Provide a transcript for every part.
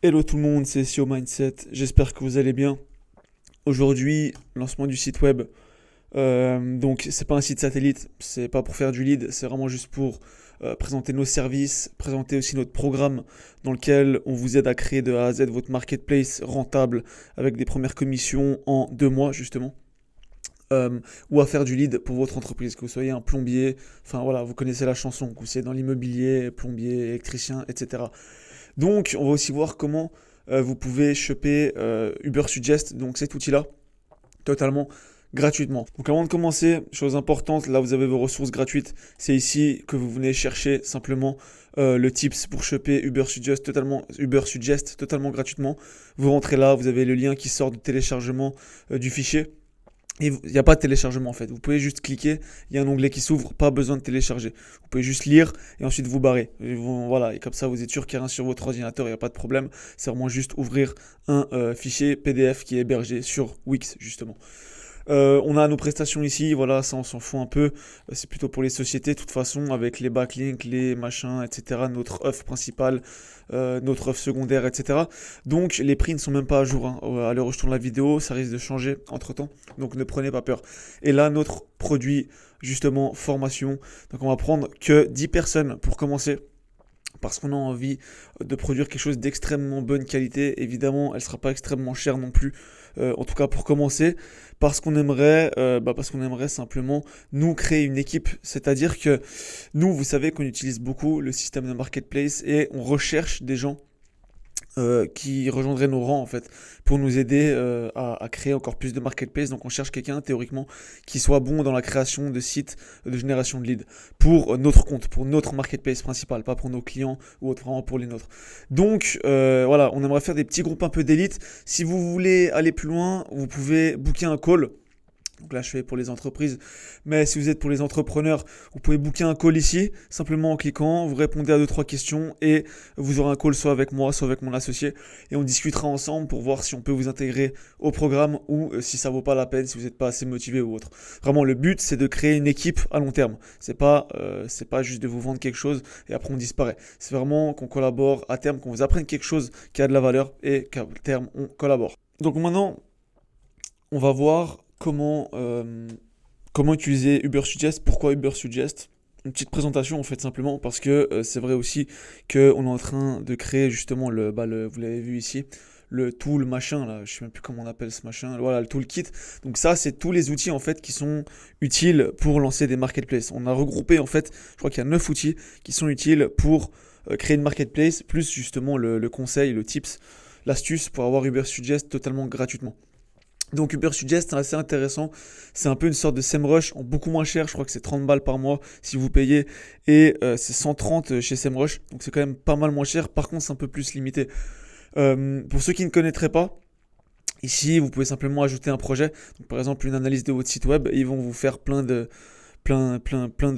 Hello tout le monde, c'est SEO Mindset, j'espère que vous allez bien. Aujourd'hui, lancement du site web. Donc c'est pas un site satellite, c'est pas pour faire du lead, c'est vraiment juste pour présenter nos services, présenter aussi notre programme dans lequel on vous aide à créer de A à Z votre marketplace rentable avec des premières commissions en 2 mois justement. Ou à faire du lead pour votre entreprise, que vous soyez un plombier, enfin voilà, vous connaissez la chanson, que vous soyez dans l'immobilier, plombier, électricien, etc. Donc, on va aussi voir comment vous pouvez choper Ubersuggest, donc cet outil-là, totalement gratuitement. Donc, avant de commencer, chose importante, là vous avez vos ressources gratuites. C'est ici que vous venez chercher simplement le tips pour choper Ubersuggest totalement gratuitement. Vous rentrez là, vous avez le lien qui sort du téléchargement du fichier. Et il n'y a pas de téléchargement en fait. Vous pouvez juste cliquer, il y a un onglet qui s'ouvre, pas besoin de télécharger. Vous pouvez juste lire et ensuite vous barrer. Voilà, et comme ça vous êtes sûr qu'il n'y a rien sur votre ordinateur, il n'y a pas de problème. C'est vraiment juste ouvrir un fichier PDF qui est hébergé sur Wix justement. On a nos prestations ici, voilà, ça on s'en fout un peu. C'est plutôt pour les sociétés, de toute façon, avec les backlinks, les machins, etc. Notre offre principale, notre offre secondaire, etc. Donc les prix ne sont même pas à jour, hein. À l'heure où je tourne la vidéo, ça risque de changer entre temps. Donc ne prenez pas peur. Et là, notre produit, justement, formation. Donc on va prendre que 10 personnes pour commencer parce qu'on a envie de produire quelque chose d'extrêmement bonne qualité. Évidemment, elle ne sera pas extrêmement chère non plus, en tout cas pour commencer, parce qu'on aimerait simplement nous créer une équipe. C'est-à-dire que nous, vous savez qu'on utilise beaucoup le système de marketplace et on recherche des gens qui rejoindraient nos rangs en fait pour nous aider à créer encore plus de marketplace. Donc on cherche quelqu'un théoriquement qui soit bon dans la création de sites de génération de leads pour notre compte, pour notre marketplace principal, pas pour nos clients ou autre, vraiment pour les nôtres. Donc voilà, on aimerait faire des petits groupes un peu d'élite. Si vous voulez aller plus loin, vous pouvez booker un call. Donc là, je fais pour les entreprises. Mais si vous êtes pour les entrepreneurs, vous pouvez booker un call ici, simplement en cliquant. Vous répondez à 2 3 questions et vous aurez un call soit avec moi, soit avec mon associé. Et on discutera ensemble pour voir si on peut vous intégrer au programme ou si ça vaut pas la peine, si vous n'êtes pas assez motivé ou autre. Vraiment, le but, c'est de créer une équipe à long terme. C'est pas juste de vous vendre quelque chose et après on disparaît. C'est vraiment qu'on collabore à terme, qu'on vous apprenne quelque chose qui a de la valeur et qu'à terme, on collabore. Donc maintenant, on va voir comment utiliser Ubersuggest, pourquoi Ubersuggest. Une petite présentation en fait simplement parce que c'est vrai aussi qu'on est en train de créer justement vous l'avez vu ici, le tool machin là, je sais même plus comment on appelle ce machin, voilà le toolkit. Donc ça c'est tous les outils en fait qui sont utiles pour lancer des marketplaces. On a regroupé en fait, je crois qu'il y a 9 outils qui sont utiles pour créer une marketplace, plus justement le conseil, le tips, l'astuce pour avoir Ubersuggest totalement gratuitement. Donc Ubersuggest, c'est assez intéressant. C'est un peu une sorte de SEMrush en beaucoup moins cher. Je crois que c'est 30 balles par mois si vous payez. Et c'est 130 chez SEMrush. Donc c'est quand même pas mal moins cher. Par contre, c'est un peu plus limité. Pour ceux qui ne connaîtraient pas, ici, vous pouvez simplement ajouter un projet. Donc, par exemple, une analyse de votre site web. Et ils vont vous faire plein de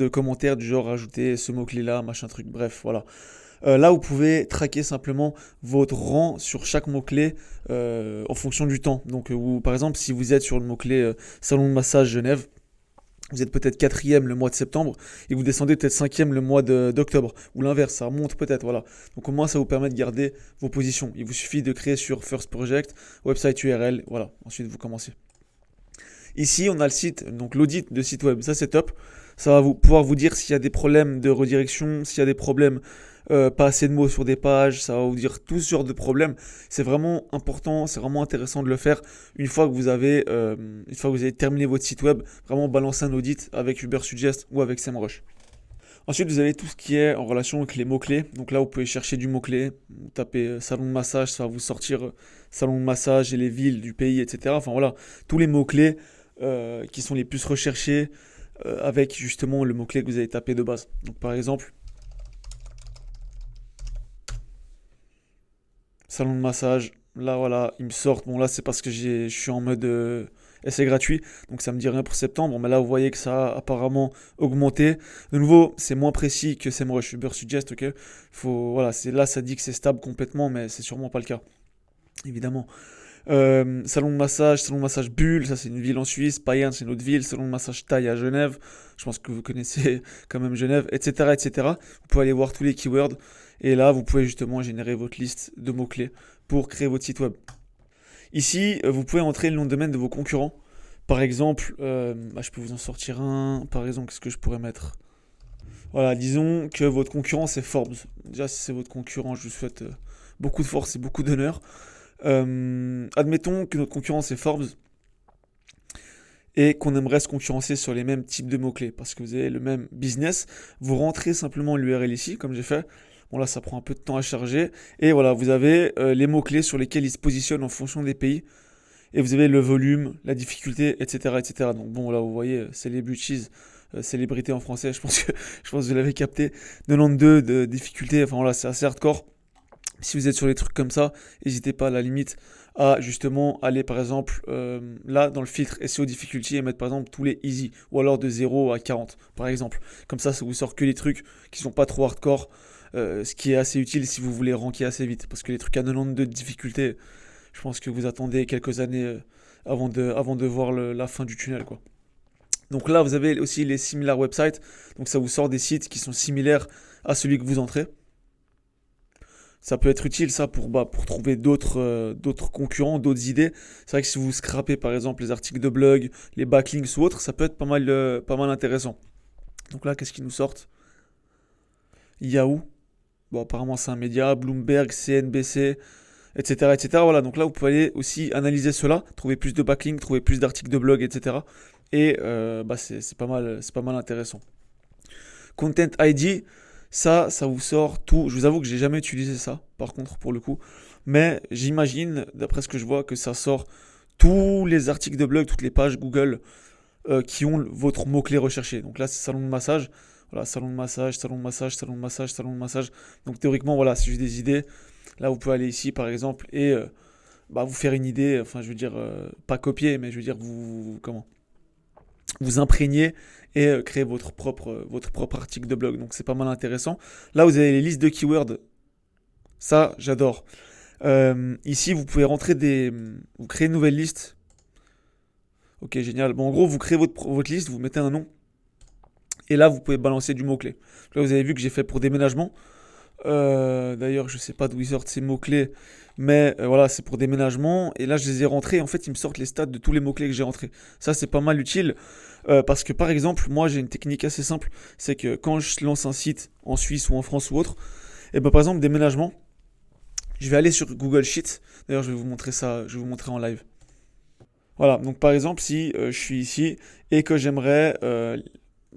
commentaires du genre ajouter ce mot-clé là, machin truc. Bref, voilà. Là, vous pouvez traquer simplement votre rang sur chaque mot-clé en fonction du temps. Donc, par exemple, si vous êtes sur le mot-clé salon de massage Genève, vous êtes peut-être quatrième le mois de septembre et vous descendez peut-être cinquième le mois d'octobre. Ou l'inverse, ça remonte peut-être, voilà. Donc au moins, ça vous permet de garder vos positions. Il vous suffit de créer sur First Project, website URL, voilà. Ensuite, vous commencez. Ici, on a le site, donc l'audit de site web. Ça, c'est top. Ça va pouvoir vous dire s'il y a des problèmes de redirection, s'il y a des problèmes, pas assez de mots sur des pages. Ça va vous dire tout ce genre de problèmes. C'est vraiment important, c'est vraiment intéressant de le faire une fois que vous avez terminé votre site web. Vraiment balancer un audit avec Ubersuggest ou avec SEMrush. Ensuite, vous avez tout ce qui est en relation avec les mots-clés. Donc là, vous pouvez chercher du mot-clé. Vous tapez salon de massage, ça va vous sortir salon de massage et les villes du pays, etc. Enfin voilà, tous les mots-clés qui sont les plus recherchés avec justement le mot-clé que vous avez tapé de base. Donc par exemple, salon de massage, là voilà, ils me sortent. Bon là c'est parce que je suis en mode essai gratuit, donc ça me dit rien pour septembre, mais là vous voyez que ça a apparemment augmenté. De nouveau, c'est moins précis que SEMrush, Ubersuggest, ok. Voilà, là ça dit que c'est stable complètement, mais c'est sûrement pas le cas, évidemment. Salon de massage Bulle, ça c'est une ville en Suisse. Payerne, c'est une autre ville. Salon de massage Taille à Genève. Je pense que vous connaissez quand même Genève, etc., etc. Vous pouvez aller voir tous les keywords Et là, vous pouvez justement générer votre liste de mots-clés pour créer votre site web. Ici, vous pouvez entrer le nom de domaine de vos concurrents. Par exemple, je peux vous en sortir un. Par exemple, qu'est-ce que je pourrais mettre? Voilà, disons que votre concurrent c'est Forbes. Déjà, si c'est votre concurrent, je vous souhaite beaucoup de force et beaucoup d'honneur. Admettons que notre concurrent c'est Forbes et qu'on aimerait se concurrencer sur les mêmes types de mots-clés parce que vous avez le même business. Vous rentrez simplement l'URL ici, comme j'ai fait. Bon, là, ça prend un peu de temps à charger. Et voilà, vous avez les mots-clés sur lesquels ils se positionnent en fonction des pays. Et vous avez le volume, la difficulté, etc. etc. Donc bon, là, vous voyez, celebrities, célébrité en français, je pense que vous l'avez capté. 92 de difficulté, enfin voilà, c'est assez hardcore. Si vous êtes sur les trucs comme ça, n'hésitez pas à la limite à justement aller par exemple là dans le filtre SEO difficulty et mettre par exemple tous les easy ou alors de 0 à 40 par exemple. Comme ça vous sort que les trucs qui sont pas trop hardcore, ce qui est assez utile si vous voulez ranker assez vite. Parce que les trucs à 92 de difficulté, je pense que vous attendez quelques années avant de voir la fin du tunnel quoi. Donc là vous avez aussi les similar websites, donc ça vous sort des sites qui sont similaires à celui que vous entrez. Ça peut être utile ça pour trouver d'autres concurrents, d'autres idées. C'est vrai que si vous scrapez par exemple les articles de blog, les backlinks ou autres, ça peut être pas mal intéressant. Donc là, qu'est-ce qu'ils nous sortent? Yahoo. Bon, apparemment c'est un média, Bloomberg, CNBC, etc., etc. Voilà, donc là vous pouvez aller aussi analyser cela, trouver plus de backlinks, trouver plus d'articles de blog, etc. Et c'est pas mal intéressant. Content ID, ça vous sort tout. Je vous avoue que j'ai jamais utilisé ça, par contre, pour le coup. Mais j'imagine, d'après ce que je vois, que ça sort tous les articles de blog, toutes les pages Google qui ont votre mot-clé recherché. Donc là, c'est salon de massage. Voilà, salon de massage, salon de massage, salon de massage, salon de massage. Donc théoriquement, voilà, si j'ai des idées, là, vous pouvez aller ici, par exemple, et vous faire une idée. Enfin, je veux dire, pas copier, mais je veux dire, vous imprégner et créer votre propre article de blog. Donc c'est pas mal intéressant. Là, vous avez les listes de keywords. Ça, j'adore. Ici, vous pouvez vous créez une nouvelle liste. Ok, génial. Bon, en gros, vous créez votre liste, vous mettez un nom. Et là, vous pouvez balancer du mot-clé. Là, vous avez vu que j'ai fait pour déménagement. D'ailleurs, je sais pas d'où ils sortent ces mots-clés. Mais voilà, c'est pour déménagement. Et là, je les ai rentrés. En fait, ils me sortent les stats de tous les mots-clés que j'ai rentrés. Ça, c'est pas mal utile. Parce que par exemple, moi, j'ai une technique assez simple. C'est que quand je lance un site en Suisse ou en France ou autre, et ben, par exemple, déménagement, je vais aller sur Google Sheets. D'ailleurs, je vais vous montrer ça. Je vais vous montrer en live. Voilà. Donc, par exemple, si je suis ici et que j'aimerais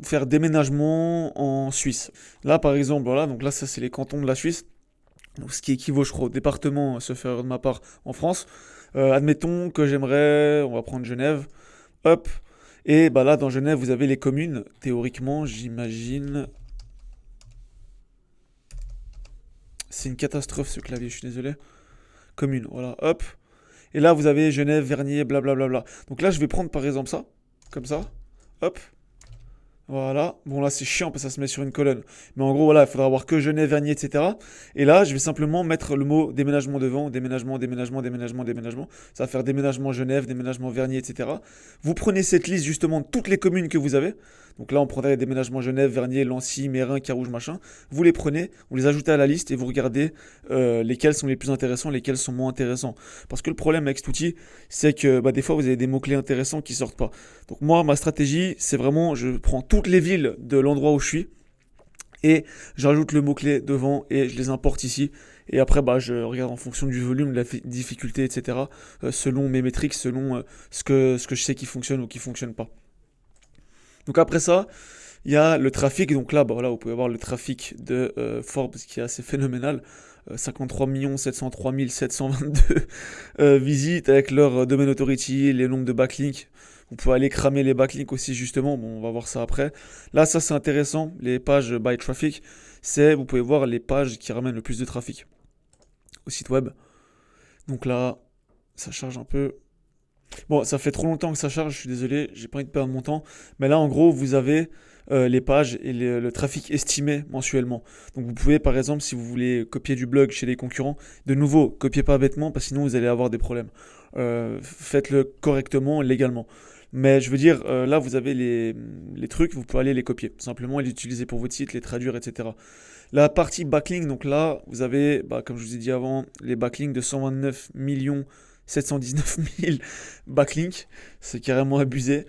faire déménagement en Suisse. Là, par exemple, voilà. Donc là, ça, c'est les cantons de la Suisse. Donc, ce qui équivaut, je crois, au département, sauf erreur de ma part, en France. Admettons que j'aimerais, on va prendre Genève, hop, et bah là, dans Genève, vous avez les communes, théoriquement, j'imagine. C'est une catastrophe ce clavier, je suis désolé. Commune, voilà, hop. Et là, vous avez Genève, Vernier, blablabla. Donc là, je vais prendre par exemple ça, comme ça, hop. Voilà. Bon, là, c'est chiant parce que ça se met sur une colonne. Mais en gros, voilà, il faudra avoir que Genève, Vernier, etc. Et là, je vais simplement mettre le mot déménagement devant. Déménagement, déménagement, déménagement, déménagement. Ça va faire déménagement Genève, déménagement Vernier, etc. Vous prenez cette liste, justement, de toutes les communes que vous avez. Donc là, on prendrait déménagement Genève, Vernier, Lancy, Mérin, Carouge, machin. Vous les prenez, vous les ajoutez à la liste et vous regardez lesquels sont les plus intéressants, lesquels sont moins intéressants. Parce que le problème avec cet outil, c'est que des fois, vous avez des mots-clés intéressants qui sortent pas. Donc moi, ma stratégie, c'est vraiment, je prends toutes les villes de l'endroit où je suis et j'ajoute le mot-clé devant et je les importe ici. Et après, je regarde en fonction du volume, de la difficulté, etc. Selon mes métriques, selon ce que je sais qui fonctionne ou qui fonctionne pas. Donc après ça, il y a le trafic. Donc là, voilà, vous pouvez voir le trafic de Forbes qui est assez phénoménal. 53 703 722 visites avec leur domain authority, les nombres de backlinks. Vous pouvez aller cramer les backlinks aussi justement, bon, on va voir ça après. Là, ça c'est intéressant, les pages by traffic, vous pouvez voir les pages qui ramènent le plus de trafic au site web. Donc là, ça charge un peu. Bon, ça fait trop longtemps que ça charge, je suis désolé, j'ai pas envie de perdre mon temps. Mais là, en gros, vous avez les pages et le trafic estimé mensuellement. Donc vous pouvez, par exemple, si vous voulez copier du blog chez les concurrents, de nouveau, copiez pas bêtement, parce que sinon vous allez avoir des problèmes. Faites-le correctement, légalement. Mais je veux dire, là, vous avez les trucs, vous pouvez aller les copier. Simplement, les utiliser pour votre site, les traduire, etc. La partie backlink, donc là, vous avez, comme je vous ai dit avant, les backlinks de 129 719 000 backlinks. C'est carrément abusé.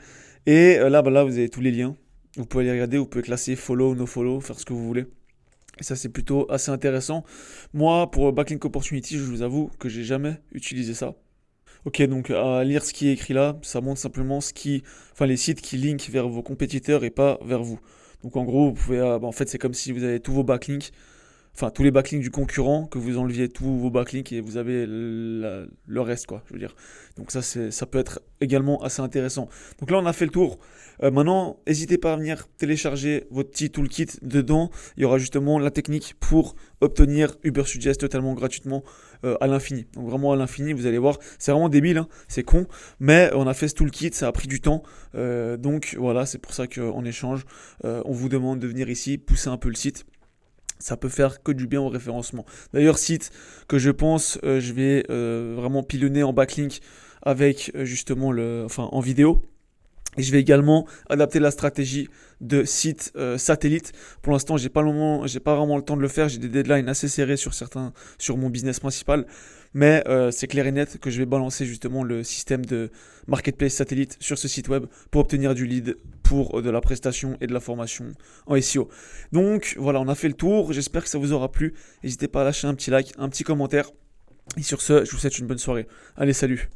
Et là, vous avez tous les liens. Vous pouvez les regarder, vous pouvez classer follow, no follow, faire ce que vous voulez. Et ça, c'est plutôt assez intéressant. Moi, pour Backlink Opportunity, je vous avoue que j'ai jamais utilisé ça. Ok, donc à lire ce qui est écrit là, ça montre simplement enfin les sites qui linkent vers vos compétiteurs et pas vers vous. Donc en gros, vous pouvez, en fait, c'est comme si vous avez tous vos backlinks, enfin tous les backlinks du concurrent, que vous enleviez tous vos backlinks et vous avez le reste, quoi, je veux dire. Donc ça peut être également assez intéressant. Donc là, on a fait le tour. Maintenant, n'hésitez pas à venir télécharger votre petit toolkit. Dedans, il y aura justement la technique pour obtenir Ubersuggest totalement gratuitement à l'infini. Donc vraiment à l'infini, vous allez voir, c'est vraiment débile, hein, c'est con, mais on a fait ce toolkit, ça a pris du temps. Donc voilà, c'est pour ça qu'en échange, on vous demande de venir ici, pousser un peu le site. Ça peut faire que du bien au référencement. D'ailleurs, site que je pense, je vais vraiment pilonner en backlink avec justement enfin en vidéo. Et je vais également adapter la stratégie de site satellite. Pour l'instant, j'ai pas vraiment le temps de le faire. J'ai des deadlines assez serrés sur mon business principal. Mais c'est clair et net que je vais balancer justement le système de marketplace satellite sur ce site web pour obtenir du lead pour de la prestation et de la formation en SEO. Donc voilà, on a fait le tour. J'espère que ça vous aura plu. N'hésitez pas à lâcher un petit like, un petit commentaire. Et sur ce, je vous souhaite une bonne soirée. Allez, salut!